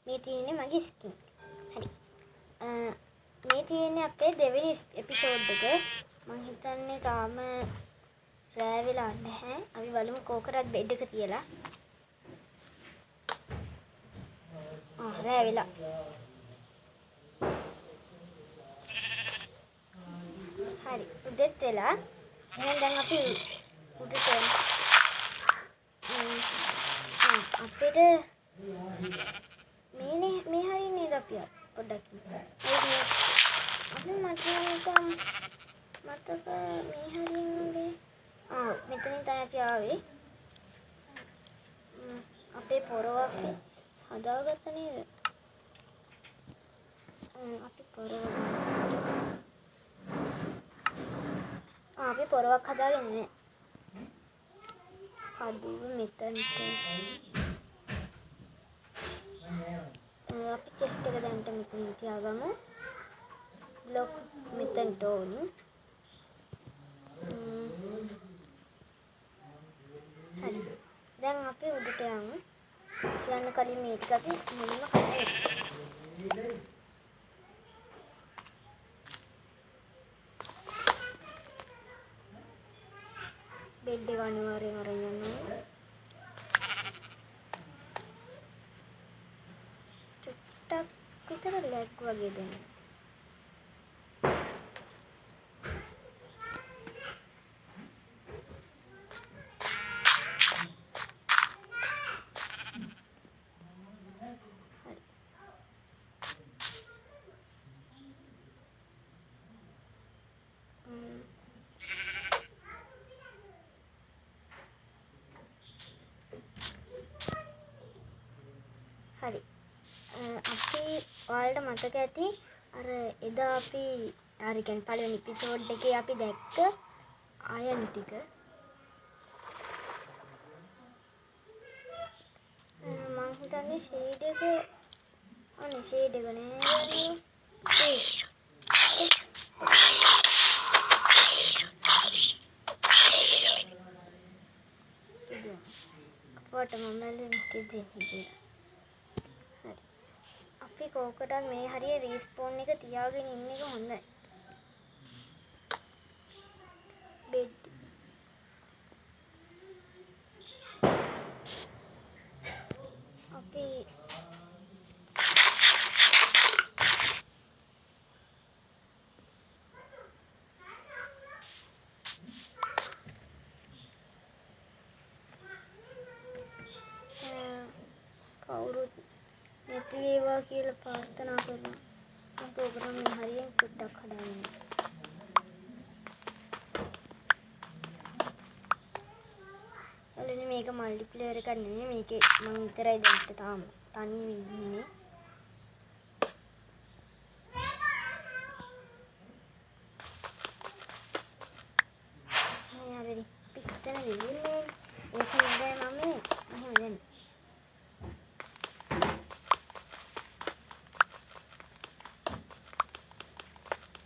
මේ තියෙන්නේ මගේ ස්කින්. හරි. මේ තියෙන්නේ අපේ දෙවෙනි එපිසෝඩ් එක. මම හිතන්නේ තාම රෑ වෙලා නැහැ. අපි බලමු කෝකරත් බෙඩ් එක තියලා. රෑ වෙලා. හරි. උදේත් වෙලා. එහෙනම් දැන් අපි උඩට අපිට මේ හරිය නේද අපි පොඩ්ඩක් අපි මට මතක මේ හරියන්නේ මෙතනින් තමයි අපි ආවේ අපේ පොරවක් හදාගත්ත නේද අපි පොරවක් හදාගෙන නෑ කඩුව මෙතනට අපි චෙස්ට් එක දැන්ට මෙතනින් තියාගමු බ්ලොක් මෙතනට ඕනි හරි දැන් අපි උඩට යමු යන්න කලින් මේ ටික අපි මුලින්ම කඩලා බෙඩ් එක අනිවාර්යෙන් අරන් යන්න ඕනේ චුට්ටක් විතර ලැග් වගේ දෙන්න හරි අපි ඔයාලට මතක ඇති අර එදා අපි අර කියන්නේ පළවෙනි එපිසෝඩ් එකේ අපි දැක්ක අයන් ටික මම හිතන්නේ ෂේඩ් එක අනේ ෂේඩ් එක නෑ අපට මම දෙන්නේ අපි කෝකට මේ හරිය රීස්පෝන් එක තියාගෙන ඉන්න එක හොඳයි. බෙඩ් අපි කවුරුත් නැති වේවා කියලා ප්‍රාර්ථනා කරනවා. මම ප්‍රෝග්‍රෑම් මේ හරියෙන් පොඩ්ඩක් හදාගෙන ඉන්නේ. මේක මල්ටිප්ලේයර් එකක් නෙමෙයි. මේකේ මම විතරයි දැන් තාම තනියම ඉන්නේ. මේ හැබැයි පිටතන දෙන්නේ. ඒක නේද මම මෙහෙම දැන්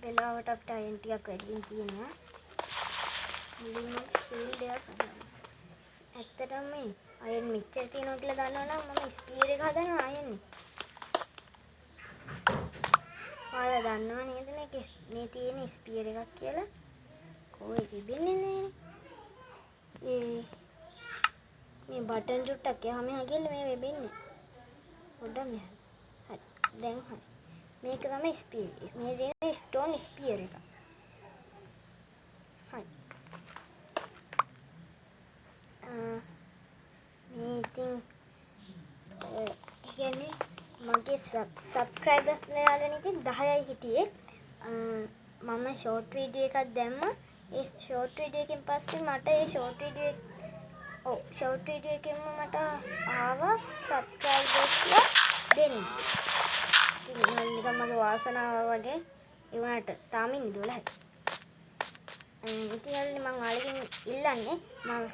වෙලාවට අපිට අයන් ටිකක් වැඩියෙන් තියෙනවා. මුලින්ම ෂීල්ඩ් එකක් හදන්න. ඇත්තටම මේ අයන් මෙච්චර තියෙනවා කියලා දන්නවනම් මම ස්පීර් එක හදනවා අයන්නේ. ඔයාලා දන්නව නේද මේ තියෙන ස්පීර් එකක් කියලා? කොහේ තිබෙන්නේ නෑනේ. මේ බටන් චුට්ටක් එහා මෙහා ගිහලා මේ වෙබෙන්නේ. පොඩ්ඩක් මෙහා. හරි. දැන් හරි. මේක තමයි ස්පීර් එක. මේ තියෙන ස්ටෝන් ස්පීර් එක. හරි. මේ ඉතින් කියන්නේ මගේ සබ්ස්ක්‍රයිබර්ස් යාළුවනේ ඉතින් 10යි හිටියේ. මම ෂෝට් වීඩියෝ එකක් දැම්මා. ඒ ෂෝට් වීඩියෝ එකෙන් පස්සේ මට ඒ ෂෝට් වීඩියෝ එකෙන්ම මට ආවා සබ්ස්ක්‍රයිබර්ස්ලා දෙන්න. ඉතින් නිකන් මගේ වාසනාව වගේ ඒ වුණාට තාම ඉන්නේ 12යි. ඉතින් මම ඔයාලගෙන් ඉල්ලන්නේ මම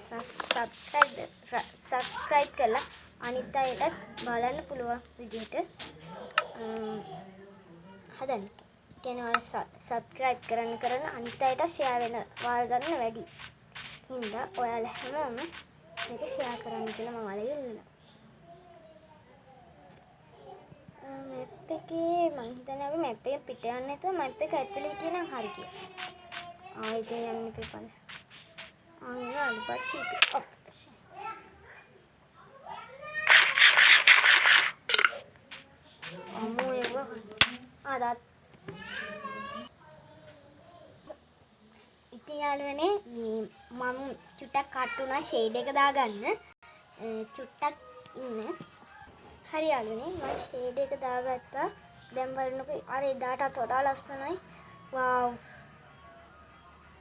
සබ්ස්ක්‍රයිබ් කරලා අනිත් අයටත් බලන්න පුළුවන් විදිහට හදන්න. කියන්නේ ඔයාලා සබ්ස්ක්‍රයිබ් කරන අනිත් අයට ෂෙයා වෙන වාර ගන්න වැඩි. හින්දා ඔයාලා හැමෝම මේක ෂෙයා කරන්න කියලා මම ඔයාලගෙන් ඉල්ලනවා. එකේ මං හිතන්නේ අපි මැප් එක පිට යන්න නැතුව මැප් එක ඇතුලේ හිටියේ නම් හරි කියලා. ඉතින් යන්න පිපන්න. ඒක අලුපත් ෂීට්. අම්මෝ ඒක ආදත්. ඉතින් යාළුවනේ මේ මම චුට්ටක් කට් වුණා ෂේඩ් එක දාගන්න. චුට්ටක් ඉන්න. හරි යාළුවනේ මම ෂේඩ් එක දාගත්තා. දැන් බලන්නකෝ අර එදාටත් වඩා ලස්සනයි. වව්.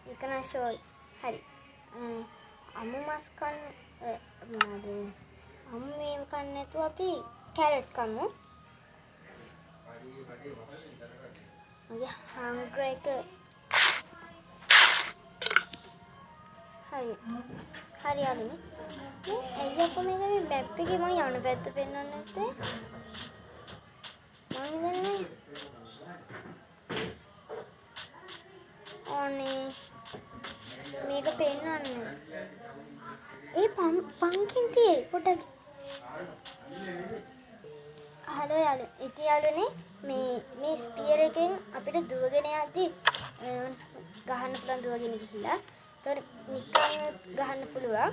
ඒක නම් ෂෝයි. හරි. අමු මස් කන්න මොනවද? අමු මේව කන්න නැතුව අපි කැරට් කමු. මගේ හංගර් එක හරි යාළුවනේ. ඇයි අපෝ මේක මේ මැප් එකේ මම යන පැත්ත පෙන්වන්නේ නැත්තේ? මම ඉන්නේ ඕනේ මේක පෙන්වන්නේ. පංකින් තියේ පොඩක්. හලෝ යාළුවෝ. ඉතින් යාළුවනේ මේ ස්පියර් එකෙන් අපිට දුවගෙන යද්දි ගහන්න පුළුවන් දුවගෙන ගිහිල්ලා. ඒතර නිකන් ගහන්න පුළුවන්.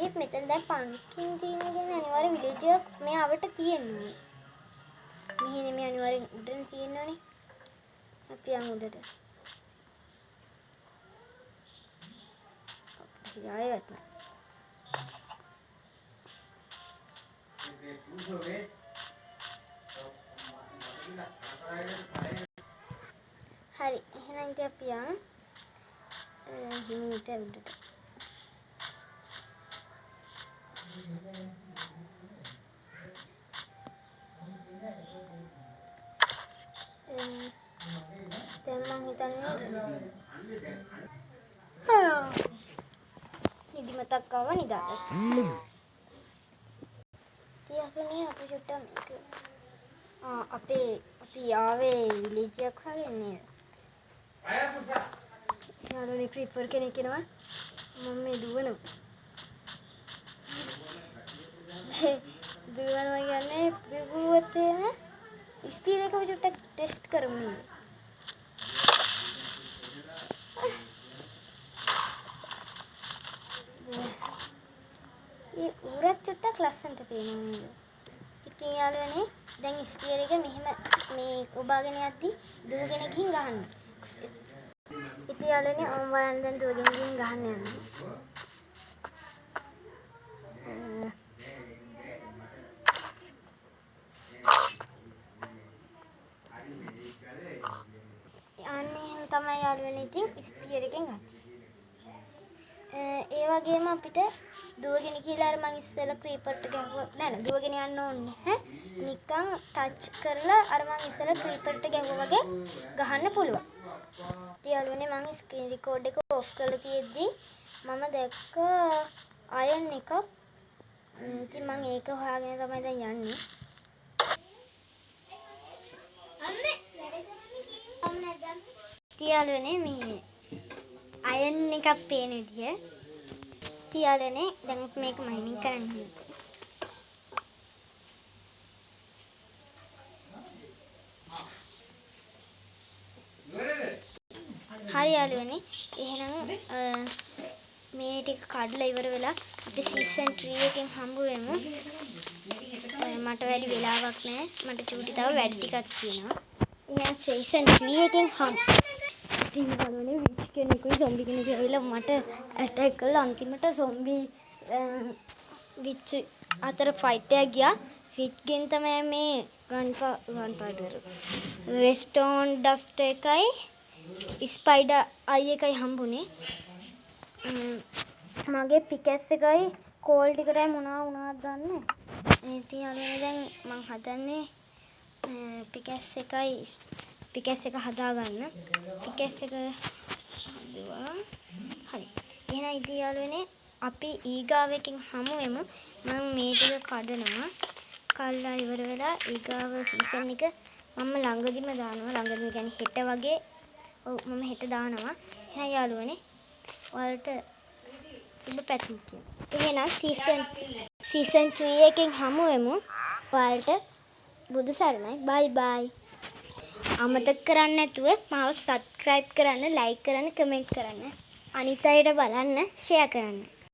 ඒත් මෙතන දැන් පංකින් තියෙන කියන්නේ අනිවාර්ය විලේජ් එක මේ අවට තියෙන්නේ. මෙහෙනේ මේ අනිවාර්යෙන් උඩට තියෙනවනේ. අපි යමු උඩට. ආයෙ වටන. හරි එහෙනම් ඉතින් අපි යමු හිමීට උඩට. දැන් මං හිතන්නේ නිදිමතක් ආව නිදාගත්තා. ඉතින් අපි චුට්ටක් මේක අපි ආවේ විලේජ් එකක් වගේ නේද? යාළුවනේ ක්‍රීපර් කෙනෙක් එනවා. මම මේ දුවනවා. දුවනවා කියන්නේ පිපුරුවත් එහෙම ස්පීඩ් එක චුට්ටක් ටෙස්ට් කරමු නේද? ඒ උරත් චුට්ටක් ලස්සනට පේනවා නේද? ඉතින් යාළුවනේ දැන් ස්පීඩ් එක මෙහෙම මේ ඔබාගෙන යද්දි දුවගෙන ගිහින් ගහන්න. ඉතින් යාළුවනේ මම බලන්න දැන් දුවගෙන ගිහින් ගහන්න යනවා. අනේ තමයි යාළුවනේ ඉතින් ස්පීඩ් එකෙන් ගන්න. ඒ වගේම අපිට දුවගෙන කියලා අර මං ඉස්සෙල්ලා ක්‍රීපර්ට ගැහුවා නෑ දුවගෙන යන්න ඕනේ ඈ නිකන් ටච් කරලා අර මං ඉස්සෙල්ලා ක්‍රීපර්ට ගැහුවා වගේ ගහන්න පුළුවන්. ඉතින් යාළුවනේ මං ස්ක්‍රීන් රෙකෝඩ් එක ඔෆ් කරලා තියෙද්දි මම දැක්ක අයන් එකක්. ඉතින් මං ඒක හොයාගෙන තමයි දැන් යන්නේ. ඉතින් යාළුවනේ මේ අයන් එකක් පේන විදිය. ඉතින් යාළුවනේ දැන් මේක මයිනින් කරන්න ඕනේ. හරි යාළුවනේ එහෙනම් මේ ටික කඩලා ඉවර වෙලා අපි සීසන් 3 එකෙන් හම්බ වෙමු. මට වැඩි වෙලාවක් නැහැ. මට චූටි තව වැඩ ටිකක් තියෙනවා. එහෙනම් සීසන් 3 එකෙන් හම්බ. ඉතින් යාළුවනේ විච් කෙනෙකුයි සොම්බි කෙනෙකුයි ඇවිල්ලා මට ඇටැක් කළා. අන්තිමට සොම්බි විච් අතර ෆයිට් එකක් ගියා. විච්ගෙන් තමයි මේ ගන් පාඩුවර රෙස්ටෝන් ඩස්ට් එකයි ස්පයිඩර් අයි එකයි හම්බුනේ. මගේ පිකැස් එකයි කෝල් ටිකටයි මොනවා වුණාද දන්නේ. ඉතින් යාළුවනේ දැන් මං හදන්නේ පිකැස් එක හදාගන්න. පිකැස් එක හදුවා. හරි. එහෙනම් ඉතින් යාළුවනේ අපි ඊගාව එකකින් හමු වෙමු. මම මේ ටික කඩනවා. කල්ලා ඉවර වෙලා ඊගාව සීසන් එක මම ළඟදිම දානවා. ළඟදිම කියන්නේ හෙට වගේ. ඔව් මම හෙට දානවා. එහෙනම් යාළුවනේ ඔයාලට සුබ පැතුම් කියනවා. එහෙනම් සීසන් 3 එකෙන් හමු වෙමු. ඔයාලට බුදු සරණයි. බයි බයි. අමතක කරන්නේ නැතුව මාව සබ්ස්ක්‍රයිබ් කරන්න, ලයික් කරන්න, කමෙන්ට් කරන්න. අනිත් අයට බලන්න, ෂෙයා කරන්න.